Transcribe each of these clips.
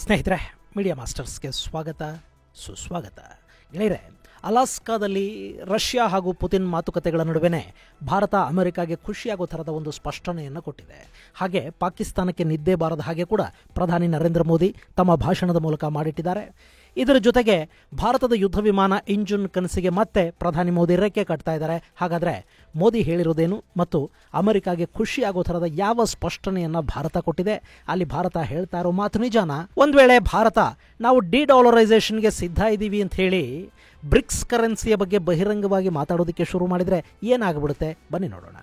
ಸ್ನೇಹಿತರೆ, ಮೀಡಿಯಾ ಮಾಸ್ಟರ್ಸ್ಗೆ ಸ್ವಾಗತ ಸುಸ್ವಾಗತ. ಗೆಳೆಯರೆ, ಅಲಾಸ್ಕಾದಲ್ಲಿ ರಷ್ಯಾ ಹಾಗೂ ಪುತಿನ್ ಮಾತುಕತೆಗಳ ನಡುವೆ ಭಾರತ ಅಮೆರಿಕಾಗೆ ಖುಷಿಯಾಗೋ ಥರದ ಒಂದು ಸ್ಪಷ್ಟನೆಯನ್ನು ಕೊಟ್ಟಿದೆ. ಹಾಗೆ ಪಾಕಿಸ್ತಾನಕ್ಕೆ ನಿದ್ದೆ ಬಾರದ ಹಾಗೆ ಕೂಡ ಪ್ರಧಾನಿ ನರೇಂದ್ರ ಮೋದಿ ತಮ್ಮ ಭಾಷಣದ ಮೂಲಕ ಮಾಡಿಟ್ಟಿದ್ದಾರೆ. ಇದರ ಜೊತೆಗೆ ಭಾರತದ ಯುದ್ಧ ವಿಮಾನ ಇಂಜಿನ್ ಕನಸಿಗೆ ಮತ್ತೆ ಪ್ರಧಾನಿ ಮೋದಿ ರೆಕ್ಕೆ ಕಟ್ತಾ ಇದ್ದಾರೆ. ಹಾಗಾದರೆ ಮೋದಿ ಹೇಳಿರೋದೇನು ಮತ್ತು ಅಮೆರಿಕಾಗೆ ಖುಷಿಯಾಗೋ ಥರದ ಯಾವ ಸ್ಪಷ್ಟನೆಯನ್ನು ಭಾರತ ಕೊಟ್ಟಿದೆ? ಅಲ್ಲಿ ಭಾರತ ಹೇಳ್ತಾ ಇರೋ ಮಾತು ನಿಜಾನಾ? ಒಂದು ವೇಳೆ ಭಾರತ ನಾವು ಡಿ-ಡಾಲರೈಸೇಷನ್ಗೆ ಸಿದ್ಧ ಇದ್ದೀವಿ ಅಂತ ಹೇಳಿ ಬ್ರಿಕ್ಸ್ ಕರೆನ್ಸಿಯ ಬಗ್ಗೆ ಬಹಿರಂಗವಾಗಿ ಮಾತಾಡೋದಕ್ಕೆ ಶುರು ಮಾಡಿದರೆ ಏನಾಗ್ಬಿಡುತ್ತೆ? ಬನ್ನಿ ನೋಡೋಣ.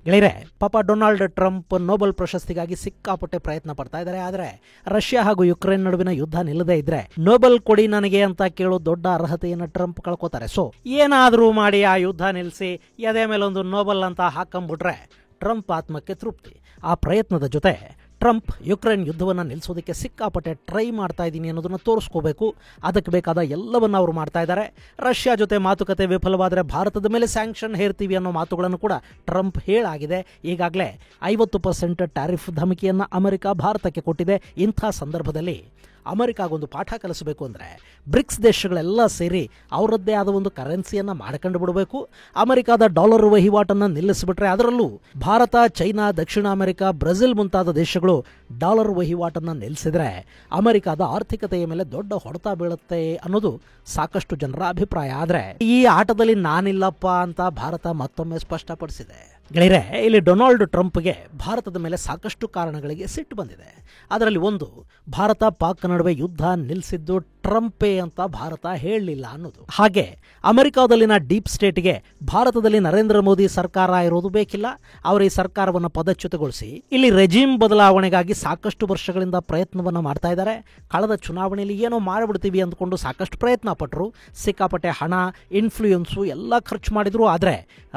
ಗೆಳೆಯರೆ, ಪಾಪ ಡೊನಾಲ್ಡ್ ಟ್ರಂಪ್ ನೊಬೆಲ್ ಪ್ರಶಸ್ತಿಗಾಗಿ ಸಿಕ್ಕಾಪಟ್ಟೆ ಪ್ರಯತ್ನ ಪಡ್ತಾ ಇದ್ದಾರೆ. ಆದರೆ ರಷ್ಯಾ ಹಾಗೂ ಯುಕ್ರೇನ್ ನಡುವಿನ ಯುದ್ಧ ನಿಲ್ಲದೇ ಇದ್ರೆ ನೊಬೆಲ್ ಕೊಡಿ ನನಗೆ ಅಂತ ಕೇಳೋ ದೊಡ್ಡ ಅರ್ಹತೆಯನ್ನು ಟ್ರಂಪ್ ಕಳ್ಕೋತಾರೆ. ಸೊ ಏನಾದರೂ ಮಾಡಿ ಆ ಯುದ್ಧ ನಿಲ್ಲಿಸಿ ಎದೆ ಮೇಲೊಂದು ನೊಬೆಲ್ ಅಂತ ಹಾಕೊಂಡ್ಬಿಟ್ರೆ ಟ್ರಂಪ್ ಆತ್ಮಕ್ಕೆ ತೃಪ್ತಿ. ಆ ಪ್ರಯತ್ನದ ಜೊತೆ ಟ್ರಂಪ್ ಯುಕ್ರೇನ್ ಯುದ್ಧವನ್ನು ನಿಲ್ಲಿಸೋದಕ್ಕೆ ಸಿಕ್ಕಾಪಟ್ಟೆ ಟ್ರೈ ಮಾಡ್ತಾ ಇದ್ದೀನಿ ಅನ್ನೋದನ್ನು ತೋರಿಸ್ಕೋಬೇಕು. ಅದಕ್ಕೆ ಬೇಕಾದ ಎಲ್ಲವನ್ನು ಅವರು ಮಾಡ್ತಾ ಇದ್ದಾರೆ. ರಷ್ಯಾ ಜೊತೆ ಮಾತುಕತೆ ವಿಫಲವಾದರೆ ಭಾರತದ ಮೇಲೆ ಸ್ಯಾಂಕ್ಷನ್ ಹೇರ್ತೀವಿ ಅನ್ನೋ ಮಾತುಗಳನ್ನು ಕೂಡ ಟ್ರಂಪ್ ಹೇಳಾಗಿದೆ. ಈಗಾಗಲೇ 50% ಟ್ಯಾರಿಫ್ ಧಮಕಿಯನ್ನು ಅಮೆರಿಕ ಭಾರತಕ್ಕೆ ಕೊಟ್ಟಿದೆ. ಇಂಥ ಸಂದರ್ಭದಲ್ಲಿ ಅಮೆರಿಕಾಗೊಂದು ಪಾಠ ಕಲಿಸಬೇಕು ಅಂದರೆ ಬ್ರಿಕ್ಸ್ ದೇಶಗಳೆಲ್ಲ ಸೇರಿ ಅವರದ್ದೇ ಆದ ಒಂದು ಕರೆನ್ಸಿಯನ್ನು ಮಾಡ್ಕೊಂಡು ಬಿಡಬೇಕು. ಅಮೆರಿಕಾದ ಡಾಲರ್ ವಹಿವಾಟನ್ನು ನಿಲ್ಲಿಸಿಬಿಟ್ರೆ, ಅದರಲ್ಲೂ ಭಾರತ, ಚೈನಾ, ದಕ್ಷಿಣ ಅಮೆರಿಕ, ಬ್ರೆಜಿಲ್ ಮುಂತಾದ ದೇಶಗಳು ಡಾಲರ್ ವಹಿವಾಟನ್ನು ನಿಲ್ಲಿಸಿದ್ರೆ ಅಮೆರಿಕಾದ ಆರ್ಥಿಕತೆಯ ಮೇಲೆ ದೊಡ್ಡ ಹೊಡೆತ ಬೀಳುತ್ತೆ ಅನ್ನೋದು ಸಾಕಷ್ಟು ಜನರ ಅಭಿಪ್ರಾಯ. ಆದರೆ ಈ ಆಟದಲ್ಲಿ ನಾನಿಲ್ಲಪ್ಪ ಅಂತ ಭಾರತ ಮತ್ತೊಮ್ಮೆ ಸ್ಪಷ್ಟಪಡಿಸಿದೆ. ಗೆಳೆಯರೆ, ಇಲ್ಲಿ ಡೊನಾಲ್ಡ್ ಟ್ರಂಪ್ಗೆ ಭಾರತದ ಮೇಲೆ ಸಾಕಷ್ಟು ಕಾರಣಗಳಿಗೆ ಸಿಟ್ಟು ಬಂದಿದೆ. ಅದರಲ್ಲಿ ಒಂದು, ಭಾರತ ಪಾಕ್ ನಡುವೆ ಯುದ್ಧ ನಿಲ್ಲಿಸಿದ್ದು ಟ್ರಂಪೇ ಅಂತ ಭಾರತ ಹೇಳಲಿಲ್ಲ ಅನ್ನೋದು. ಹಾಗೆ ಅಮೆರಿಕಾದಲ್ಲಿನ ಡೀಪ್ ಸ್ಟೇಟ್ಗೆ ಭಾರತದಲ್ಲಿ ನರೇಂದ್ರ ಮೋದಿ ಸರ್ಕಾರ ಇರೋದು ಬೇಕಿಲ್ಲ. ಅವರು ಈ ಸರ್ಕಾರವನ್ನು ಪದಚ್ಯುತಗೊಳಿಸಿ ಇಲ್ಲಿ ರೆಜಿಮ್ ಬದಲಾವಣೆಗಾಗಿ ಸಾಕಷ್ಟು ವರ್ಷಗಳಿಂದ ಪ್ರಯತ್ನವನ್ನು ಮಾಡ್ತಾ ಇದ್ದಾರೆ. ಕಳೆದ ಚುನಾವಣೆಯಲ್ಲಿ ಏನೋ ಮಾಡಿಬಿಡ್ತೀವಿ ಅಂದ್ಕೊಂಡು ಸಾಕಷ್ಟು ಪ್ರಯತ್ನ ಪಟ್ಟರು. ಸಿಕ್ಕಾಪಟ್ಟೆ ಹಣ, ಇನ್ಫ್ಲೂಯೆನ್ಸು ಎಲ್ಲ ಖರ್ಚು ಮಾಡಿದ್ರು. ಆದರೆ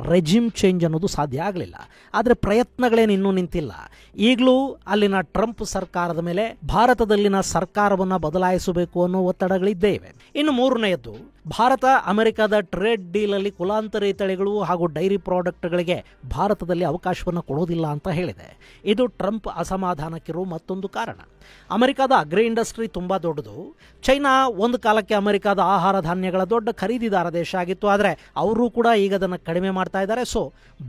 ರೆಜಿಮ್ ಚೇಂಜ್ ಅನ್ನೋದು ಸಾಧ್ಯ ಆಗಲಿಲ್ಲ. ಆದರೆ ಪ್ರಯತ್ನಗಳೇನು ಇನ್ನೂ ನಿಂತಿಲ್ಲ. ಈಗಲೂ ಅಲ್ಲಿನ ಟ್ರಂಪ್ ಸರ್ಕಾರದ ಮೇಲೆ ಭಾರತದಲ್ಲಿನ ಸರ್ಕಾರವನ್ನು ಬದಲಾಯಿಸಬೇಕು ಅನ್ನೋ ಒತ್ತಡಗಳಿದ್ದೇ ಇವೆ. ಇನ್ನು ಮೂರನೆಯದ್ದು, ಭಾರತ ಅಮೆರಿಕದ ಟ್ರೇಡ್ ಡೀಲಲ್ಲಿ ಕುಲಾಂತರಿ ತಳಿಗಳು ಹಾಗೂ ಡೈರಿ ಪ್ರಾಡಕ್ಟ್ಗಳಿಗೆ ಭಾರತದಲ್ಲಿ ಅವಕಾಶವನ್ನು ಕೊಡೋದಿಲ್ಲ ಅಂತ ಹೇಳಿದೆ. ಇದು ಟ್ರಂಪ್ ಅಸಮಾಧಾನಕ್ಕಿರೋ ಮತ್ತೊಂದು ಕಾರಣ. ಅಮೆರಿಕದ ಅಗ್ರಿ ಇಂಡಸ್ಟ್ರಿ ತುಂಬ ದೊಡ್ಡದು. ಚೈನಾ ಒಂದು ಕಾಲಕ್ಕೆ ಅಮೆರಿಕದ ಆಹಾರ ಧಾನ್ಯಗಳ ದೊಡ್ಡ ಖರೀದಿದಾರ ದೇಶ ಆಗಿತ್ತು. ಆದರೆ ಅವರು ಕೂಡ ಈಗ ಅದನ್ನು ಕಡಿಮೆ ಮಾಡ್ತಾ ಇದ್ದಾರೆ. ಸೊ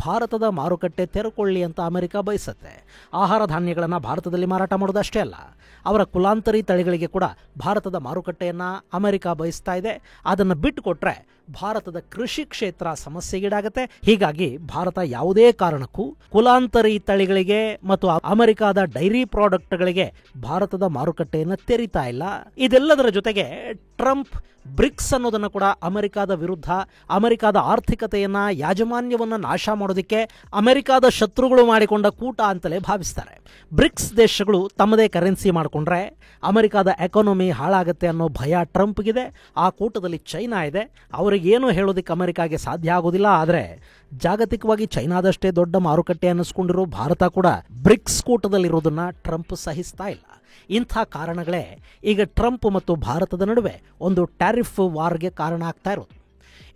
ಭಾರತದ ಮಾರುಕಟ್ಟೆ ತೆರೆಕೊಳ್ಳಿ ಅಂತ ಅಮೆರಿಕ ಬಯಸುತ್ತೆ. ಆಹಾರ ಧಾನ್ಯಗಳನ್ನು ಭಾರತದಲ್ಲಿ ಮಾರಾಟ ಮಾಡೋದಷ್ಟೇ ಅಲ್ಲ, ಅವರ ಕುಲಾಂತರಿ ತಳಿಗಳಿಗೆ ಕೂಡ ಭಾರತದ ಮಾರುಕಟ್ಟೆಯನ್ನು ಅಮೆರಿಕ ಬಯಸ್ತಾ ಇದೆ. ಅದನ್ನು ಬಿಟ್ಟುಕೊಟ್ರೆ ಭಾರತದ ಕೃಷಿ ಕ್ಷೇತ್ರ ಸಮಸ್ಯೆಗೀಡಾಗುತ್ತೆ. ಹೀಗಾಗಿ ಭಾರತ ಯಾವುದೇ ಕಾರಣಕ್ಕೂ ಕುಲಾಂತರಿ ತಳಿಗಳಿಗೆ ಮತ್ತು ಅಮೆರಿಕದ ಡೈರಿ ಪ್ರಾಡಕ್ಟ್ಗಳಿಗೆ ಭಾರತದ ಮಾರುಕಟ್ಟೆಯನ್ನು ತೆರೀತಾ ಇಲ್ಲ. ಇದೆಲ್ಲದರ ಜೊತೆಗೆ ಟ್ರಂಪ್ ಬ್ರಿಕ್ಸ್ ಅನ್ನೋದನ್ನು ಕೂಡ ಅಮೆರಿಕದ ವಿರುದ್ಧ, ಅಮೆರಿಕದ ಆರ್ಥಿಕತೆಯನ್ನ, ಯಾಜಮಾನ್ಯವನ್ನು ನಾಶ ಮಾಡೋದಕ್ಕೆ ಅಮೆರಿಕದ ಶತ್ರುಗಳು ಮಾಡಿಕೊಂಡ ಕೂಟ ಅಂತಲೇ ಭಾವಿಸ್ತಾರೆ. ಬ್ರಿಕ್ಸ್ ದೇಶಗಳು ತಮ್ಮದೇ ಕರೆನ್ಸಿ ಮಾಡಿಕೊಂಡ್ರೆ ಅಮೆರಿಕದ ಎಕಾನಮಿ ಹಾಳಾಗುತ್ತೆ ಅನ್ನೋ ಭಯ ಟ್ರಂಪ್ಗಿದೆ. ಆ ಕೂಟದಲ್ಲಿ ಚೈನಾ ಇದೆ. ಅವರಿಗೇನು ಹೇಳೋದಕ್ಕೆ ಅಮೆರಿಕಾಗೆ ಸಾಧ್ಯ ಆಗೋದಿಲ್ಲ. ಆದರೆ ಜಾಗತಿಕವಾಗಿ ಚೈನಾದಷ್ಟೇ ದೊಡ್ಡ ಮಾರುಕಟ್ಟೆ ಅನ್ನಿಸ್ಕೊಂಡಿರೋ ಭಾರತ ಕೂಡ ಬ್ರಿಕ್ಸ್ ಕೂಟದಲ್ಲಿರೋದನ್ನ ಟ್ರಂಪ್ ಸಹಿಸ್ತಾ ಇಲ್ಲ. ಇಂಥ ಕಾರಣಗಳೇ ಈಗ ಟ್ರಂಪ್ ಮತ್ತು ಭಾರತದ ನಡುವೆ ಒಂದು ಟ್ಯಾರಿಫ್ ವಾರ್ಗೆ ಕಾರಣ ಆಗ್ತಾ ಇರೋದು.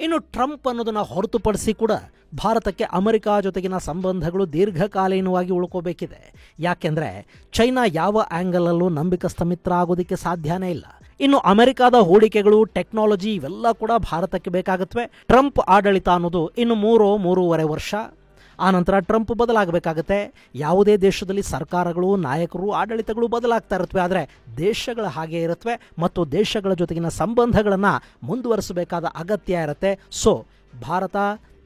ಇನ್ನು ಟ್ರಂಪ್ ಅನ್ನೋದನ್ನು ಹೊರತುಪಡಿಸಿ ಕೂಡ ಭಾರತಕ್ಕೆ ಅಮೆರಿಕ ಜೊತೆಗಿನ ಸಂಬಂಧಗಳು ದೀರ್ಘಕಾಲೀನವಾಗಿ ಉಳ್ಕೋಬೇಕಿದೆ. ಯಾಕೆಂದರೆ ಚೈನಾ ಯಾವ ಆ್ಯಂಗಲಲ್ಲೂ ನಂಬಿಕಸ್ಥ ಮಿತ್ರ ಆಗೋದಕ್ಕೆ ಸಾಧ್ಯನೇ ಇಲ್ಲ. ಇನ್ನು ಅಮೆರಿಕದ ಹೂಡಿಕೆಗಳು, ಟೆಕ್ನಾಲಜಿ ಇವೆಲ್ಲ ಕೂಡ ಭಾರತಕ್ಕೆ ಬೇಕಾಗುತ್ತವೆ. ಟ್ರಂಪ್ ಆಡಳಿತ ಅನ್ನೋದು ಇನ್ನು 3-3.5 ವರ್ಷ. ಆನಂತರ ಟ್ರಂಪ್ ಬದಲಾಗಬೇಕಾಗತ್ತೆ. ಯಾವುದೇ ದೇಶದಲ್ಲಿ ಸರ್ಕಾರಗಳು, ನಾಯಕರು, ಆಡಳಿತಗಳು ಬದಲಾಗ್ತಾ ಇರುತ್ತವೆ. ಆದರೆ ದೇಶಗಳ ಹಾಗೆ ಇರುತ್ತವೆ ಮತ್ತು ದೇಶಗಳ ಜೊತೆಗಿನ ಸಂಬಂಧಗಳನ್ನು ಮುಂದುವರಿಸಬೇಕಾದ ಅಗತ್ಯ ಇರುತ್ತೆ. ಸೊ ಭಾರತ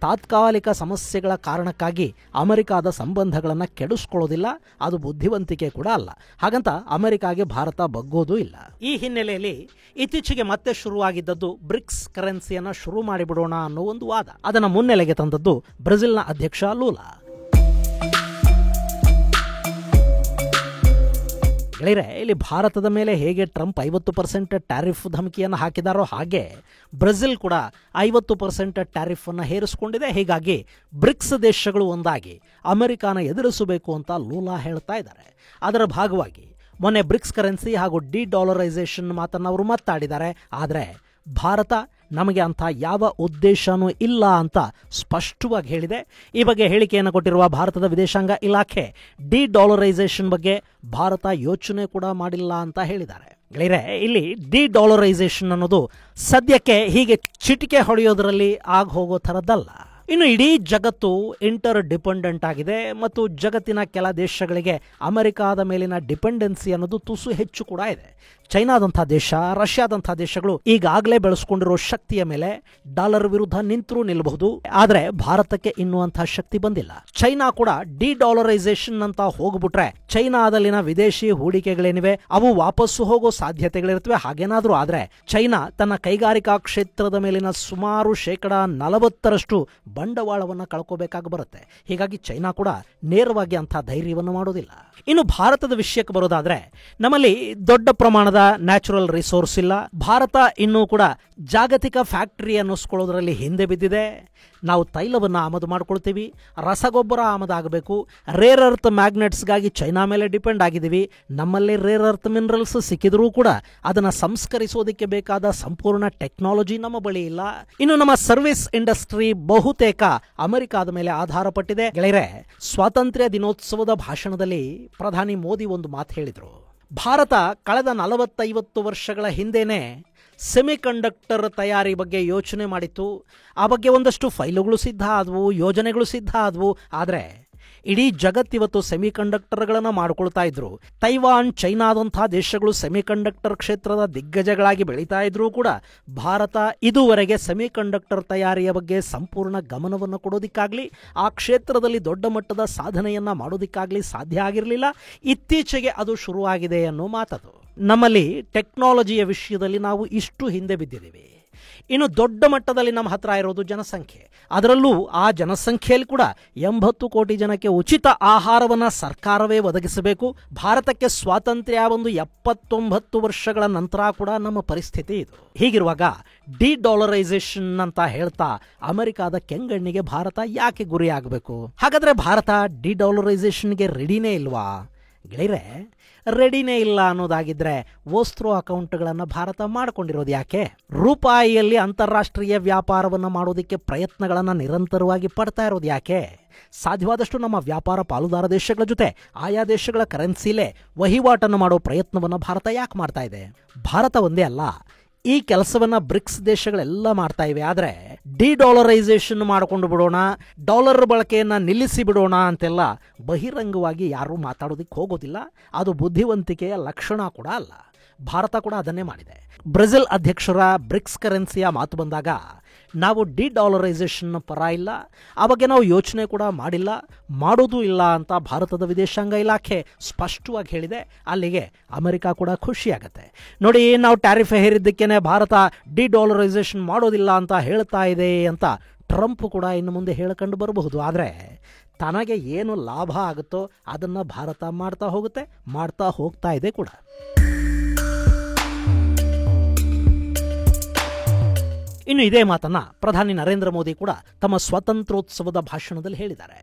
ತಾತ್ಕಾಲಿಕ ಸಮಸ್ಯೆಗಳ ಕಾರಣಕ್ಕಾಗಿ ಅಮೆರಿಕದ ಸಂಬಂಧಗಳನ್ನು ಕೆಡಿಸ್ಕೊಳ್ಳೋದಿಲ್ಲ. ಅದು ಬುದ್ಧಿವಂತಿಕೆ ಕೂಡ ಅಲ್ಲ. ಹಾಗಂತ ಅಮೆರಿಕಾಗೆ ಭಾರತ ಬಗ್ಗೋದು ಇಲ್ಲ. ಈ ಹಿನ್ನೆಲೆಯಲ್ಲಿ ಇತ್ತೀಚೆಗೆ ಮತ್ತೆ ಶುರುವಾಗಿದ್ದದ್ದು ಬ್ರಿಕ್ಸ್ ಕರೆನ್ಸಿಯನ್ನು ಶುರು ಮಾಡಿಬಿಡೋಣ ಅನ್ನೋ ಒಂದು ವಾದ. ಅದನ್ನು ಮುನ್ನೆಲೆಗೆ ತಂದದ್ದು ಬ್ರೆಜಿಲ್ನ ಅಧ್ಯಕ್ಷ ಲೂಲಾ. ಗೆಳೆಯರೆ, ಇಲ್ಲಿ ಭಾರತದ ಮೇಲೆ ಹೇಗೆ ಟ್ರಂಪ್ 50% ಟ್ಯಾರಿಫ್ ಧಮಕಿಯನ್ನು ಹಾಕಿದಾರೋ ಹಾಗೆ ಬ್ರೆಜಿಲ್ ಕೂಡ 50% ಟ್ಯಾರಿಫ್ ಅನ್ನು ಹೇರಿಸಿಕೊಂಡಿದೆ. ಹೀಗಾಗಿ ಬ್ರಿಕ್ಸ್ ದೇಶಗಳು ಒಂದಾಗಿ ಅಮೆರಿಕಾನ ಎದುರಿಸಬೇಕು ಅಂತ ಲೂಲಾ ಹೇಳ್ತಾ ಇದ್ದಾರೆ. ಅದರ ಭಾಗವಾಗಿ ಮೊನ್ನೆ ಬ್ರಿಕ್ಸ್ ಕರೆನ್ಸಿ ಹಾಗೂ ಡಿ-ಡಾಲರೈಸೇಷನ್ ಮಾತನ್ನು ಅವರು ಮಾತಾಡಿದ್ದಾರೆ. ಆದರೆ ಭಾರತ ನಮಗೆ ಅಂಥ ಯಾವ ಉದ್ದೇಶನೂ ಇಲ್ಲ ಅಂತ ಸ್ಪಷ್ಟವಾಗಿ ಹೇಳಿದೆ. ಈ ಬಗ್ಗೆ ಹೇಳಿಕೆಯನ್ನು ಕೊಟ್ಟಿರುವ ಭಾರತದ ವಿದೇಶಾಂಗ ಇಲಾಖೆ ಡಿ-ಡಾಲರೈಸೇಷನ್ ಬಗ್ಗೆ ಭಾರತ ಯೋಚನೆ ಕೂಡ ಮಾಡಿಲ್ಲ ಅಂತ ಹೇಳಿದ್ದಾರೆ. ಗೆಳೆಯರೆ, ಇಲ್ಲಿ ಡಿ-ಡಾಲರೈಸೇಷನ್ ಅನ್ನೋದು ಸದ್ಯಕ್ಕೆ ಹೀಗೆ ಚಿಟಿಕೆ ಹೊಡೆಯೋದ್ರಲ್ಲಿ ಹೋಗೋ ಥರದ್ದಲ್ಲ. ಇನ್ನು ಇಡೀ ಜಗತ್ತು ಇಂಟರ್ ಡಿಪೆಂಡೆಂಟ್ ಆಗಿದೆ ಮತ್ತು ಜಗತ್ತಿನ ಕೆಲ ದೇಶಗಳಿಗೆ ಅಮೆರಿಕಾದ ಮೇಲಿನ ಡಿಪೆಂಡೆನ್ಸಿ ಅನ್ನೋದು ತುಸು ಹೆಚ್ಚು ಕೂಡ ಇದೆ. ಚೈನಾದಂಥ ದೇಶ, ರಷ್ಯಾದಂಥ ದೇಶಗಳು ಈಗಾಗಲೇ ಬೆಳೆಸ್ಕೊಂಡಿರೋ ಶಕ್ತಿಯ ಮೇಲೆ ಡಾಲರ್ ವಿರುದ್ಧ ನಿಂತರೂ ನಿಲ್ಲಬಹುದು. ಆದರೆ ಭಾರತಕ್ಕೆ ಇನ್ನೂ ಅಂಥ ಶಕ್ತಿ ಬಂದಿಲ್ಲ. ಚೈನಾ ಕೂಡ ಡಿ-ಡಾಲರೈಸೇಷನ್ ಅಂತ ಹೋಗ್ಬಿಟ್ರೆ ಚೈನಾದಲ್ಲಿನ ವಿದೇಶಿ ಹೂಡಿಕೆಗಳೇನಿವೆ ಅವು ವಾಪಸ್ಸು ಹೋಗೋ ಸಾಧ್ಯತೆಗಳಿರ್ತವೆ. ಹಾಗೇನಾದ್ರೂ ಆದ್ರೆ ಚೈನಾ ತನ್ನ ಕೈಗಾರಿಕಾ ಕ್ಷೇತ್ರದ ಮೇಲಿನ ಸುಮಾರು 40% ಬಂಡವಾಳವನ್ನು ಕಳ್ಕೋಬೇಕಾಗಿ ಬರುತ್ತೆ. ಹೀಗಾಗಿ ಚೈನಾ ಕೂಡ ನೇರವಾಗಿ ಅಂಥ ಧೈರ್ಯವನ್ನು ಮಾಡೋದಿಲ್ಲ. ಇನ್ನು ಭಾರತದ ವಿಷಯಕ್ಕೆ ಬರೋದಾದ್ರೆ, ನಮ್ಮಲ್ಲಿ ದೊಡ್ಡ ಪ್ರಮಾಣದ ನ್ಯಾಚುರಲ್ ರಿಸೋರ್ಸ್ ಇಲ್ಲ. ಭಾರತ ಇನ್ನೂ ಕೂಡ ಜಾಗತಿಕ ಫ್ಯಾಕ್ಟರಿ ಅನ್ನಿಸ್ಕೊಳ್ಳೋದ್ರಲ್ಲಿ ಹಿಂದೆ ಬಿದ್ದಿದೆ. ನಾವು ತೈಲವನ್ನು ಆಮದು ಮಾಡ್ಕೊಳ್ತೀವಿ, ರಸಗೊಬ್ಬರ ಆಮದಾಗಬೇಕು, ರೇರ್ ಅರ್ತ್ ಮ್ಯಾಗ್ನೆಟ್ಸ್ಗಾಗಿ ಚೈನಾ ಮೇಲೆ ಡಿಪೆಂಡ್ ಆಗಿದ್ದೀವಿ. ನಮ್ಮಲ್ಲಿ ರೇರ್ ಅರ್ತ್ ಮಿನರಲ್ಸ್ ಸಿಕ್ಕಿದ್ರೂ ಕೂಡ ಅದನ್ನು ಸಂಸ್ಕರಿಸೋದಕ್ಕೆ ಬೇಕಾದ ಸಂಪೂರ್ಣ ಟೆಕ್ನಾಲಜಿ ನಮ್ಮ ಬಳಿ ಇಲ್ಲ. ಇನ್ನು ನಮ್ಮ ಸರ್ವಿಸ್ ಇಂಡಸ್ಟ್ರಿ ಬಹುತೇಕ ಅಮೆರಿಕಾದ ಮೇಲೆ ಆಧಾರ ಪಟ್ಟಿದೆ. ಗೆಳೆಯರೆ, ಸ್ವಾತಂತ್ರ್ಯ ದಿನೋತ್ಸವದ ಭಾಷಣದಲ್ಲಿ ಪ್ರಧಾನಿ ಮೋದಿ ಒಂದು ಮಾತು ಹೇಳಿದರು. ಭಾರತ ಕಳೆದ 40-50 ವರ್ಷಗಳ ಹಿಂದೆನೇ ಸೆಮಿಕಂಡಕ್ಟರ್ ತಯಾರಿ ಬಗ್ಗೆ ಯೋಚನೆ ಮಾಡಿತ್ತು. ಆ ಬಗ್ಗೆ ಒಂದಷ್ಟು ಫೈಲುಗಳು ಸಿದ್ಧ ಆದವು, ಯೋಜನೆಗಳು ಸಿದ್ಧ ಆದವು. ಆದರೆ ಇಡೀ ಜಗತ್ತಿವತ್ತು ಸೆಮಿಕಂಡಕ್ಟರ್ಗಳನ್ನು ಮಾಡ್ಕೊಳ್ತಾ ಇದ್ರು. ತೈವಾನ್, ಚೈನಾದಂಥ ದೇಶಗಳು ಸೆಮಿಕಂಡಕ್ಟರ್ ಕ್ಷೇತ್ರದ ದಿಗ್ಗಜಗಳಾಗಿ ಬೆಳೀತಾ ಇದ್ರೂ ಕೂಡ ಭಾರತ ಇದುವರೆಗೆ ಸೆಮಿಕಂಡಕ್ಟರ್ ತಯಾರಿಯ ಬಗ್ಗೆ ಸಂಪೂರ್ಣ ಗಮನವನ್ನು ಕೊಡೋದಿಕ್ಕಾಗಲಿ, ಆ ಕ್ಷೇತ್ರದಲ್ಲಿ ದೊಡ್ಡ ಮಟ್ಟದ ಸಾಧನೆಯನ್ನ ಮಾಡೋದಿಕ್ಕಾಗಲಿ ಸಾಧ್ಯ ಆಗಿರಲಿಲ್ಲ. ಇತ್ತೀಚೆಗೆ ಅದು ಶುರುವಾಗಿದೆ ಅನ್ನೋ ಮಾತದು. ನಮ್ಮಲ್ಲಿ ಟೆಕ್ನಾಲಜಿಯ ವಿಷಯದಲ್ಲಿ ನಾವು ಇಷ್ಟು ಹಿಂದೆ ಬಿದ್ದಿದ್ದೀವಿ. ಇನ್ನು ದೊಡ್ಡ ಮಟ್ಟದಲ್ಲಿ ನಮ್ಮ ಹತ್ರ ಇರೋದು ಜನಸಂಖ್ಯೆ. ಅದರಲ್ಲೂ ಆ ಜನಸಂಖ್ಯೆಯಲ್ಲಿ ಕೂಡ 80 ಕೋಟಿ ಜನಕ್ಕೆ ಉಚಿತ ಆಹಾರವನ್ನು ಸರ್ಕಾರವೇ ಒದಗಿಸಬೇಕು. ಭಾರತಕ್ಕೆ ಸ್ವಾತಂತ್ರ್ಯ ಒಂದು 79 ವರ್ಷಗಳ ನಂತರ ಕೂಡ ನಮ್ಮ ಪರಿಸ್ಥಿತಿ ಇದು. ಹೀಗಿರುವಾಗ ಡಿ-ಡಾಲರೈಸೇಷನ್ ಅಂತ ಹೇಳ್ತಾ ಅಮೆರಿಕಾದ ಕೆಂಗಣ್ಣಿಗೆ ಭಾರತ ಯಾಕೆ ಗುರಿ ಆಗಬೇಕು? ಹಾಗಾದ್ರೆ ಭಾರತ ಡಿ-ಡಾಲರೈಸೇಷನ್ಗೆ ರೆಡಿನೇ ಇಲ್ವಾ? ಗೆಳೆಯರೆ, ರೆಡಿನೇ ಇಲ್ಲ ಅನ್ನೋದಾಗಿದ್ರೆ ವಸ್ತು ಅಕೌಂಟ್ಗಳನ್ನು ಭಾರತ ಮಾಡಿಕೊಂಡಿರೋದು ಯಾಕೆ? ರೂಪಾಯಿಯಲ್ಲಿ ಅಂತಾರಾಷ್ಟ್ರೀಯ ವ್ಯಾಪಾರವನ್ನು ಮಾಡೋದಕ್ಕೆ ಪ್ರಯತ್ನಗಳನ್ನು ನಿರಂತರವಾಗಿ ಪಡ್ತಾ ಇರೋದು ಯಾಕೆ? ಸಾಧ್ಯವಾದಷ್ಟು ನಮ್ಮ ವ್ಯಾಪಾರ ಪಾಲುದಾರ ದೇಶಗಳ ಜೊತೆ ಆಯಾ ದೇಶಗಳ ಕರೆನ್ಸಿಲೇ ವಹಿವಾಟನ್ನು ಮಾಡೋ ಪ್ರಯತ್ನವನ್ನು ಭಾರತ ಯಾಕೆ ಮಾಡ್ತಾ ಇದೆ? ಭಾರತ ಒಂದೇ ಅಲ್ಲ, ಈ ಕೆಲಸವನ್ನ ಬ್ರಿಕ್ಸ್ ದೇಶಗಳೆಲ್ಲ ಮಾಡ್ತಾ ಇವೆ. ಆದರೆ ಡಿ-ಡಾಲರೈಸೇಷನ್ ಮಾಡಿಕೊಂಡು ಬಿಡೋಣ, ಡಾಲರ್ ಬಳಕೆಯನ್ನು ನಿಲ್ಲಿಸಿ ಬಿಡೋಣ ಅಂತೆಲ್ಲ ಬಹಿರಂಗವಾಗಿ ಯಾರೂ ಮಾತಾಡೋದಕ್ಕೆ ಹೋಗೋದಿಲ್ಲ. ಅದು ಬುದ್ಧಿವಂತಿಕೆಯ ಲಕ್ಷಣ ಕೂಡ ಅಲ್ಲ. ಭಾರತ ಕೂಡ ಅದನ್ನೇ ಮಾಡಿದೆ. ಬ್ರೆಜಿಲ್ ಅಧ್ಯಕ್ಷರ ಬ್ರಿಕ್ಸ್ ಕರೆನ್ಸಿಯ ಮಾತು ಬಂದಾಗ ನಾವು ಡಿ-ಡಾಲರೈಸೇಷನ್ ಪರ ಇಲ್ಲ, ಆ ಬಗ್ಗೆ ನಾವು ಯೋಚನೆ ಕೂಡ ಮಾಡಿಲ್ಲ, ಮಾಡೋದೂ ಇಲ್ಲ ಅಂತ ಭಾರತದ ವಿದೇಶಾಂಗ ಇಲಾಖೆ ಸ್ಪಷ್ಟವಾಗಿ ಹೇಳಿದೆ. ಅಲ್ಲಿಗೆ ಅಮೆರಿಕ ಕೂಡ ಖುಷಿಯಾಗತ್ತೆ. ನೋಡಿ, ನಾವು ಟ್ಯಾರಿಫ್ ಹೇರಿದ್ದಕ್ಕೇನೆ ಭಾರತ ಡಿ-ಡಾಲರೈಸೇಷನ್ ಮಾಡೋದಿಲ್ಲ ಅಂತ ಹೇಳ್ತಾ ಇದೆ ಅಂತ ಟ್ರಂಪ್ ಕೂಡ ಇನ್ನು ಮುಂದೆ ಹೇಳ್ಕೊಂಡು ಬರಬಹುದು. ಆದರೆ ತನಗೆ ಏನು ಲಾಭ ಆಗುತ್ತೋ ಅದನ್ನು ಭಾರತ ಮಾಡ್ತಾ ಹೋಗ್ತಾ ಇದೆ ಕೂಡ. ಇನ್ನು ಇದೇ ಮಾತನ್ನ ಪ್ರಧಾನಿ ನರೇಂದ್ರ ಮೋದಿ ಕೂಡ ತಮ್ಮ ಸ್ವಾತಂತ್ರ್ಯೋತ್ಸವದ ಭಾಷಣದಲ್ಲಿ ಹೇಳಿದ್ದಾರೆ.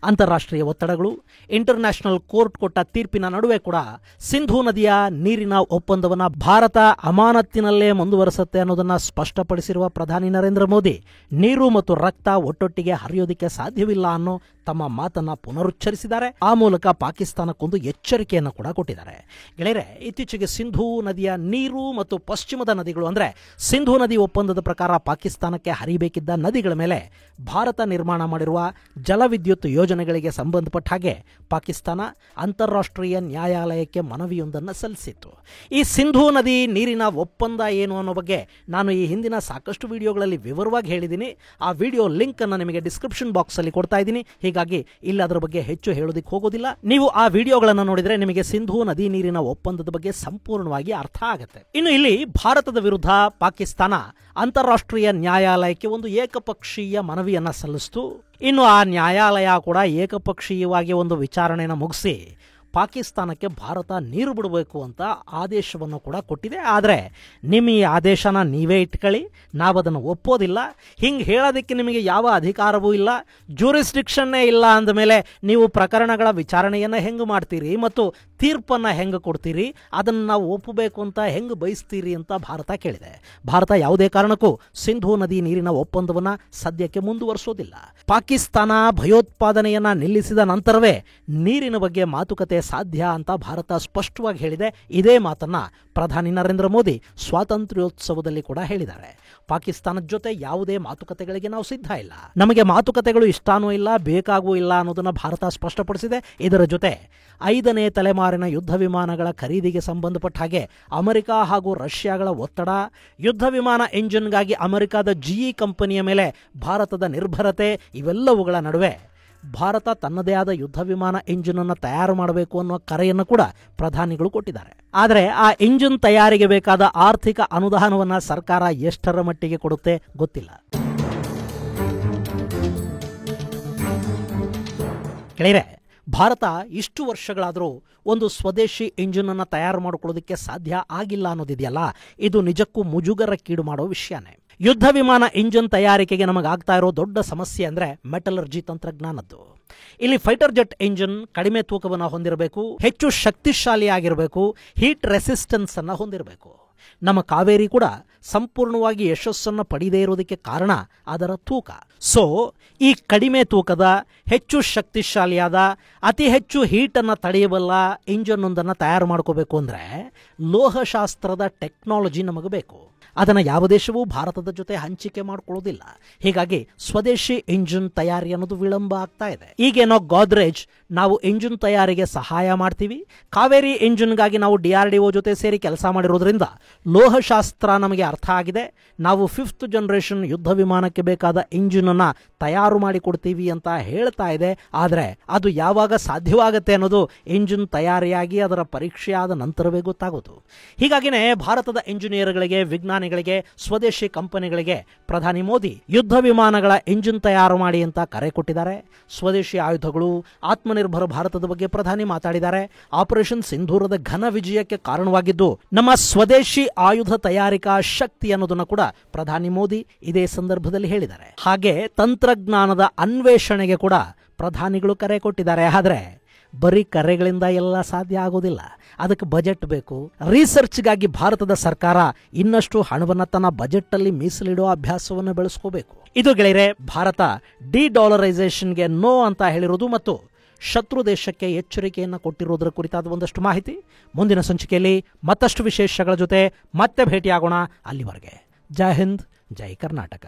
ಅಂತಾರಾಷ್ಟ್ರೀಯ ಒತ್ತಡಗಳು, ಇಂಟರ್ನ್ಯಾಷನಲ್ ಕೋರ್ಟ್ ಕೊಟ್ಟ ತೀರ್ಪಿನ ನಡುವೆ ಕೂಡ ಸಿಂಧೂ ನದಿಯ ನೀರಿನ ಒಪ್ಪಂದವನ್ನು ಭಾರತ ಅಮಾನತ್ತಿನಲ್ಲೇ ಮುಂದುವರಿಸುತ್ತೆ ಅನ್ನೋದನ್ನ ಸ್ಪಷ್ಟಪಡಿಸಿರುವ ಪ್ರಧಾನಿ ನರೇಂದ್ರ ಮೋದಿ ನೀರು ಮತ್ತು ರಕ್ತ ಒಟ್ಟೊಟ್ಟಿಗೆ ಹರಿಯೋದಕ್ಕೆ ಸಾಧ್ಯವಿಲ್ಲ ಅನ್ನೋ ತಮ್ಮ ಮಾತನ್ನ ಪುನರುಚ್ಚರಿಸಿದ್ದಾರೆ. ಆ ಮೂಲಕ ಪಾಕಿಸ್ತಾನಕ್ಕೊಂದು ಎಚ್ಚರಿಕೆಯನ್ನು ಕೂಡ ಕೊಟ್ಟಿದ್ದಾರೆ. ಗೆಳೆಯರೆ, ಇತ್ತೀಚೆಗೆ ಸಿಂಧೂ ನದಿಯ ನೀರು ಮತ್ತು ಪಶ್ಚಿಮದ ನದಿಗಳು ಅಂದ್ರೆ ಸಿಂಧೂ ನದಿ ಒಪ್ಪಂದದ ಪ್ರಕಾರ ಪಾಕಿಸ್ತಾನಕ್ಕೆ ಹರಿಬೇಕಿದ್ದ ನದಿಗಳ ಮೇಲೆ ಭಾರತ ನಿರ್ಮಾಣ ಮಾಡಿರುವ ಜಲವಿದ್ಯುತ್ ಯೋಜನೆಗಳಿಗೆ ಸಂಬಂಧಪಟ್ಟ ಹಾಗೆ ಪಾಕಿಸ್ತಾನ ಅಂತಾರಾಷ್ಟ್ರೀಯ ನ್ಯಾಯಾಲಯಕ್ಕೆ ಮನವಿಯೊಂದನ್ನು ಸಲ್ಲಿಸಿತ್ತು. ಈ ಸಿಂಧೂ ನದಿ ನೀರಿನ ಒಪ್ಪಂದ ಏನು ಅನ್ನೋ ಬಗ್ಗೆ ನಾನು ಈ ಹಿಂದಿನ ಸಾಕಷ್ಟು ವಿಡಿಯೋಗಳಲ್ಲಿ ವಿವರವಾಗಿ ಹೇಳಿದ್ದೀನಿ. ಆ ವಿಡಿಯೋ ಲಿಂಕ್ ಅನ್ನು ನಿಮಗೆ ಡಿಸ್ಕ್ರಿಪ್ಷನ್ ಬಾಕ್ಸ್ ಅಲ್ಲಿ ಕೊಡ್ತಾ ಇದ್ದೀನಿ. ಹೀಗಾಗಿ ಇಲ್ಲಿ ಅದರ ಬಗ್ಗೆ ಹೆಚ್ಚು ಹೇಳೋದಕ್ಕೆ ಹೋಗೋದಿಲ್ಲ. ನೀವು ಆ ವಿಡಿಯೋಗಳನ್ನು ನೋಡಿದ್ರೆ ನಿಮಗೆ ಸಿಂಧೂ ನದಿ ನೀರಿನ ಒಪ್ಪಂದದ ಬಗ್ಗೆ ಸಂಪೂರ್ಣವಾಗಿ ಅರ್ಥ ಆಗುತ್ತೆ. ಇನ್ನು ಇಲ್ಲಿ ಭಾರತದ ವಿರುದ್ಧ ಪಾಕಿಸ್ತಾನ ಅಂತಾರಾಷ್ಟ್ರೀಯ ನ್ಯಾಯಾಲಯಕ್ಕೆ ಒಂದು ಏಕಪಕ್ಷೀಯ ಮನವಿಯನ್ನ ಸಲ್ಲಿಸಿತು. ಇನ್ನು ಆ ನ್ಯಾಯಾಲಯ ಕೂಡ ಏಕಪಕ್ಷೀಯವಾಗಿ ಒಂದು ವಿಚಾರಣೆಯನ್ನು ಮುಗಿಸಿ ಪಾಕಿಸ್ತಾನಕ್ಕೆ ಭಾರತ ನೀರು ಬಿಡಬೇಕು ಅಂತ ಆದೇಶವನ್ನು ಕೂಡ ಕೊಟ್ಟಿದೆ. ಆದರೆ ನಿಮ್ಮ ಈ ಆದೇಶನ ನೀವೇ ಇಟ್ಕೊಳ್ಳಿ, ನಾವು ಅದನ್ನು ಒಪ್ಪೋದಿಲ್ಲ. ಹಿಂಗೆ ಹೇಳೋದಕ್ಕೆ ನಿಮಗೆ ಯಾವ ಅಧಿಕಾರವೂ ಇಲ್ಲ, ಜೂರಿಸ್ಡಿಕ್ಷನ್ನೇ ಇಲ್ಲ ಅಂದಮೇಲೆ ನೀವು ಪ್ರಕರಣಗಳ ವಿಚಾರಣೆಯನ್ನು ಹೆಂಗೆ ಮಾಡ್ತೀರಿ ಮತ್ತು ತೀರ್ಪನ್ನು ಹೆಂಗೆ ಕೊಡ್ತೀರಿ, ಅದನ್ನು ನಾವು ಒಪ್ಪಬೇಕು ಅಂತ ಹೆಂಗೆ ಬಯಸ್ತೀರಿ ಅಂತ ಭಾರತ ಕೇಳಿದೆ. ಭಾರತ ಯಾವುದೇ ಕಾರಣಕ್ಕೂ ಸಿಂಧೂ ನದಿ ನೀರಿನ ಒಪ್ಪಂದವನ್ನು ಸದ್ಯಕ್ಕೆ ಮುಂದುವರಿಸೋದಿಲ್ಲ. ಪಾಕಿಸ್ತಾನ ಭಯೋತ್ಪಾದನೆಯನ್ನು ನಿಲ್ಲಿಸಿದ ನಂತರವೇ ನೀರಿನ ಬಗ್ಗೆ ಮಾತುಕತೆ ಸಾಧ್ಯ ಅಂತ ಭಾರತ ಸ್ಪಷ್ಟವಾಗಿ ಹೇಳಿದೆ. ಇದೇ ಮಾತನ್ನು ಪ್ರಧಾನಿ ನರೇಂದ್ರ ಮೋದಿ ಸ್ವಾತಂತ್ರ್ಯೋತ್ಸವದಲ್ಲಿ ಕೂಡ ಹೇಳಿದ್ದಾರೆ. ಪಾಕಿಸ್ತಾನದ ಜೊತೆ ಯಾವುದೇ ಮಾತುಕತೆಗಳಿಗೆ ನಾವು ಸಿದ್ಧ ಇಲ್ಲ, ನಮಗೆ ಮಾತುಕತೆಗಳು ಇಷ್ಟಾನೂ ಇಲ್ಲ, ಬೇಕಾಗೂ ಇಲ್ಲ ಅನ್ನೋದನ್ನು ಭಾರತ ಸ್ಪಷ್ಟಪಡಿಸಿದೆ. ಇದರ ಜೊತೆ 5ನೇ ತಲೆಮಾರಿನ ಯುದ್ಧ ವಿಮಾನಗಳ ಖರೀದಿಗೆ ಸಂಬಂಧಪಟ್ಟ ಹಾಗೆ ಅಮೆರಿಕ ಹಾಗೂ ರಷ್ಯಾಗಳ ಒತ್ತಡ, ಯುದ್ಧ ವಿಮಾನ ಎಂಜಿನ್ಗಾಗಿ ಅಮೆರಿಕದ GE ಕಂಪನಿಯ ಮೇಲೆ ಭಾರತದ ನಿರ್ಭರತೆ, ಇವೆಲ್ಲವುಗಳ ನಡುವೆ ಭಾರತ ತನ್ನದೇ ಆದ ಯುದ್ಧ ವಿಮಾನ ಎಂಜಿನ್ ಅನ್ನು ತಯಾರು ಮಾಡಬೇಕು ಅನ್ನೋ ಕರೆಯನ್ನು ಕೂಡ ಪ್ರಧಾನಿಗಳು ಕೊಟ್ಟಿದ್ದಾರೆ. ಆದರೆ ಆ ಎಂಜಿನ್ ತಯಾರಿಗೆ ಬೇಕಾದ ಆರ್ಥಿಕ ಅನುದಾನವನ್ನು ಸರ್ಕಾರ ಎಷ್ಟರ ಮಟ್ಟಿಗೆ ಕೊಡುತ್ತೆ ಗೊತ್ತಿಲ್ಲ. ಗೆಳೆಯರೆ, ಭಾರತ ಇಷ್ಟು ವರ್ಷಗಳಾದರೂ ಒಂದು ಸ್ವದೇಶಿ ಎಂಜಿನ್ ಅನ್ನು ತಯಾರು ಮಾಡಿಕೊಳ್ಳೋದಕ್ಕೆ ಸಾಧ್ಯ ಆಗಿಲ್ಲ ಅನ್ನೋದಿದೆಯಲ್ಲ, ಇದು ನಿಜಕ್ಕೂ ಮುಜುಗರಕ್ಕೀಡು ಮಾಡೋ ವಿಷಯನೇ. ಯುದ್ಧ ವಿಮಾನ ಇಂಜಿನ್ ತಯಾರಿಕೆಗೆ ನಮಗಾಗ್ತಾ ಇರೋ ದೊಡ್ಡ ಸಮಸ್ಯೆ ಅಂದರೆ ಮೆಟಲರ್ಜಿ ತಂತ್ರಜ್ಞಾನದ್ದು. ಇಲ್ಲಿ ಫೈಟರ್ ಜೆಟ್ ಇಂಜಿನ್ ಕಡಿಮೆ ತೂಕವನ್ನು ಹೊಂದಿರಬೇಕು, ಹೆಚ್ಚು ಶಕ್ತಿಶಾಲಿಯಾಗಿರಬೇಕು, ಹೀಟ್ ರೆಸಿಸ್ಟೆನ್ಸ್ ಅನ್ನು ಹೊಂದಿರಬೇಕು. ನಮ್ಮ ಕಾವೇರಿ ಕೂಡ ಸಂಪೂರ್ಣವಾಗಿ ಯಶಸ್ಸನ್ನು ಪಡೆಯದೇ ಇರೋದಕ್ಕೆ ಕಾರಣ ಅದರ ತೂಕ. ಸೊ ಈ ಕಡಿಮೆ ತೂಕದ, ಹೆಚ್ಚು ಶಕ್ತಿಶಾಲಿಯಾದ, ಅತಿ ಹೆಚ್ಚು ಹೀಟನ್ನು ತಡೆಯಬಲ್ಲ ಇಂಜಿನ್ ಒಂದನ್ನು ತಯಾರು ಮಾಡ್ಕೋಬೇಕು ಅಂದರೆ ಲೋಹಶಾಸ್ತ್ರದ ಟೆಕ್ನಾಲಜಿ ನಮಗೆ ಬೇಕು. ಅದನ್ನು ಯಾವ ದೇಶವೂ ಭಾರತದ ಜೊತೆ ಹಂಚಿಕೆ ಮಾಡಿಕೊಳ್ಳೋದಿಲ್ಲ. ಹೀಗಾಗಿ ಸ್ವದೇಶಿ ಇಂಜಿನ್ ತಯಾರಿ ಅನ್ನೋದು ವಿಳಂಬ ಆಗ್ತಾ ಇದೆ. ಈಗೇನೋ ಗೋದ್ರೇಜ್ ನಾವು ಇಂಜಿನ್ ತಯಾರಿಗೆ ಸಹಾಯ ಮಾಡ್ತೀವಿ, ಕಾವೇರಿ ಇಂಜಿನ್ಗಾಗಿ ನಾವು DRDO ಜೊತೆ ಸೇರಿ ಕೆಲಸ ಮಾಡಿರೋದ್ರಿಂದ ಲೋಹಶಾಸ್ತ್ರ ನಮಗೆ ಅರ್ಥ ಆಗಿದೆ, ನಾವು 5th ಜನರೇಷನ್ ಯುದ್ಧ ವಿಮಾನಕ್ಕೆ ಬೇಕಾದ ಇಂಜಿನನ್ನು ತಯಾರು ಮಾಡಿಕೊಡ್ತೀವಿ ಅಂತ ಹೇಳ್ತಾ ಇದೆ. ಆದರೆ ಅದು ಯಾವಾಗ ಸಾಧ್ಯವಾಗುತ್ತೆ ಅನ್ನೋದು ಇಂಜಿನ್ ತಯಾರಿಯಾಗಿ ಅದರ ಪರೀಕ್ಷೆ ಆದ ನಂತರವೇ ಗೊತ್ತಾಗೋದು. ಹೀಗಾಗಿನೇ ಭಾರತದ ಇಂಜಿನಿಯರ್ಗಳಿಗೆ, ವಿಜ್ಞಾನಿಗಳಿಗೆ, ಸ್ವದೇಶಿ ಕಂಪನಿಗಳಿಗೆ ಪ್ರಧಾನಿ ಮೋದಿ ಯುದ್ಧ ವಿಮಾನಗಳ ಇಂಜಿನ್ ತಯಾರು ಮಾಡಿ ಅಂತ ಕರೆ ಕೊಟ್ಟಿದ್ದಾರೆ. ಸ್ವದೇಶಿ ಆಯುಧಗಳು, ಆತ್ಮನಿರ್ಭರ ಭಾರತದ ಬಗ್ಗೆ ಪ್ರಧಾನಿ ಮಾತಾಡಿದ್ದಾರೆ. ಆಪರೇಷನ್ ಸಿಂಧೂರದ ಘನ ವಿಜಯಕ್ಕೆ ಕಾರಣವಾಗಿದ್ದು ನಮ್ಮ ಸ್ವದೇಶಿ ಆಯುಧ ತಯಾರಿಕಾ ಶಕ್ತಿ ಅನ್ನೋದನ್ನು ಕೂಡ ಪ್ರಧಾನಿ ಮೋದಿ ಇದೇ ಸಂದರ್ಭದಲ್ಲಿ ಹೇಳಿದ್ದಾರೆ. ಹಾಗೆ ತಂತ್ರಜ್ಞಾನದ ಅನ್ವೇಷಣೆಗೆ ಕೂಡ ಪ್ರಧಾನಿಗಳು ಕರೆ ಕೊಟ್ಟಿದ್ದಾರೆ. ಆದರೆ ಬರೀ ಕರೆಗಳಿಂದ ಎಲ್ಲ ಸಾಧ್ಯ ಆಗೋದಿಲ್ಲ, ಅದಕ್ಕೆ ಬಜೆಟ್ ಬೇಕು. ರಿಸರ್ಚ್ಗಾಗಿ ಭಾರತದ ಸರ್ಕಾರ ಇನ್ನಷ್ಟು ಹಣವನ್ನು ತನ್ನ ಬಜೆಟ್ ಅಲ್ಲಿ ಮೀಸಲಿಡೋ ಅಭ್ಯಾಸವನ್ನು ಬೆಳೆಸ್ಕೋಬೇಕು. ಇದು ಗೆಳೆಯರೆ, ಭಾರತ ಡಿ-ಡಾಲರೈಸೇಷನ್ಗೆ ನೋ ಅಂತ ಹೇಳಿರೋದು ಮತ್ತು ಶತ್ರು ದೇಶಕ್ಕೆ ಎಚ್ಚರಿಕೆಯನ್ನು ಕೊಟ್ಟಿರೋದರ ಕುರಿತಾದ ಒಂದಷ್ಟು ಮಾಹಿತಿ. ಮುಂದಿನ ಸಂಚಿಕೆಯಲ್ಲಿ ಮತ್ತಷ್ಟು ವಿಶೇಷಗಳ ಜೊತೆ ಮತ್ತೆ ಭೇಟಿಯಾಗೋಣ. ಅಲ್ಲಿವರೆಗೆ ಜೈ ಹಿಂದ್, ಜೈ ಕರ್ನಾಟಕ.